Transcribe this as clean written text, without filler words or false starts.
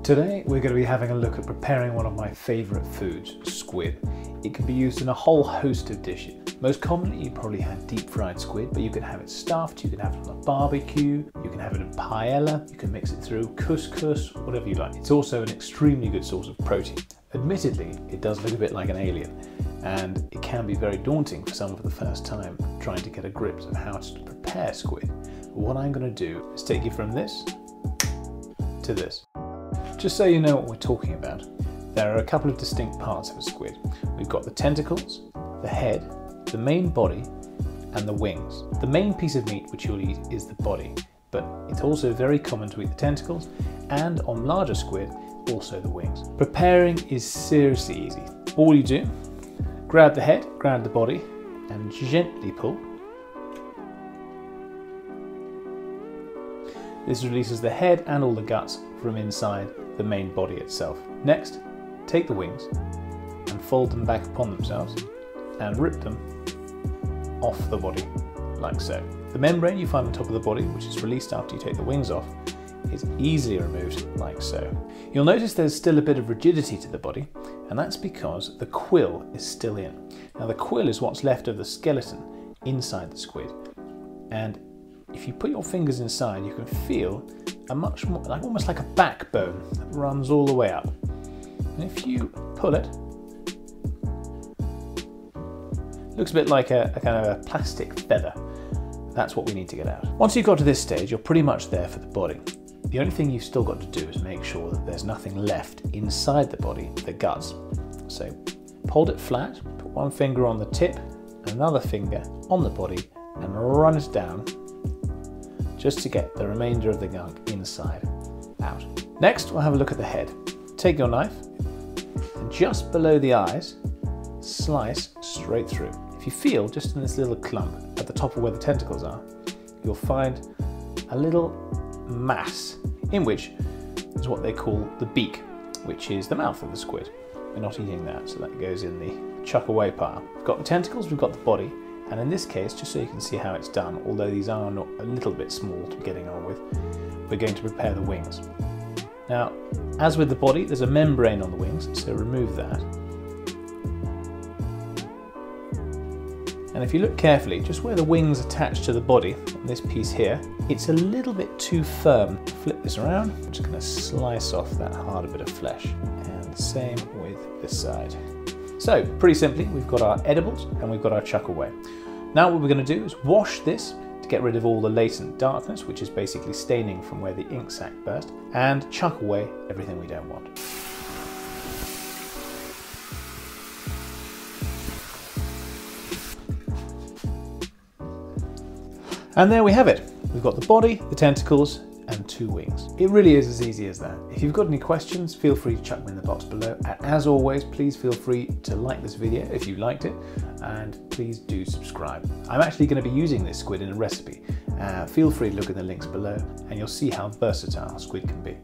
Today we're going to be having a look at preparing one of my favourite foods, squid. It can be used in a whole host of dishes. Most commonly you probably have deep fried squid, but you can have it stuffed, you can have it on a barbecue, you can have it in paella, you can mix it through couscous, whatever you like. It's also an extremely good source of protein. Admittedly, it does look a bit like an alien, and it can be very daunting for some for the first time trying to get a grip of how to prepare squid. But what I'm going to do is take you from this to this. Just so you know what we're talking about, there are a couple of distinct parts of a squid. We've got the tentacles, the head, the main body, and the wings. The main piece of meat which you'll eat is the body, but it's also very common to eat the tentacles, and on larger squid, also the wings. Preparing is seriously easy. All you do, grab the head, grab the body, and gently pull. This releases the head and all the guts from inside the main body itself. Next, take the wings and fold them back upon themselves and rip them off the body, like so. The membrane you find on top of the body, which is released after you take the wings off, is easily removed, like so. You'll notice there's still a bit of rigidity to the body, and that's because the quill is still in. Now the quill is what's left of the skeleton inside the squid, and if you put your fingers inside, you can feel a much more, almost like a backbone that runs all the way up. And if you pull it, looks a bit like a kind of a plastic feather. That's what we need to get out. Once you've got to this stage, you're pretty much there for the body. The only thing you've still got to do is make sure that there's nothing left inside the body, the guts. So hold it flat, put one finger on the tip, and another finger on the body, and run it down just to get the remainder of the gunk inside out. Next, we'll have a look at the head. Take your knife and just below the eyes, slice straight through. If you feel just in this little clump at the top of where the tentacles are, you'll find a little mass in which is what they call the beak, which is the mouth of the squid. We're not eating that, so that goes in the chuck away pile. We've got the tentacles, we've got the body, and in this case, just so you can see how it's done, although these are not a little bit small to be getting on with, we're going to prepare the wings. Now, as with the body, there's a membrane on the wings, so remove that. And if you look carefully, just where the wings attach to the body, on this piece here, it's a little bit too firm. Flip this around, I'm just going to slice off that harder bit of flesh. And the same with this side. So, pretty simply, we've got our edibles and we've got our chuck away. Now what we're going to do is wash this to get rid of all the latent darkness, which is basically staining from where the ink sac burst, and chuck away everything we don't want. And there we have it. We've got the body, the tentacles, and 2 wings. It really is as easy as that. If you've got any questions, feel free to chuck them in the box below. And as always, please feel free to like this video if you liked it, and please do subscribe. I'm actually going to be using this squid in a recipe. Feel free to look at the links below and you'll see how versatile squid can be.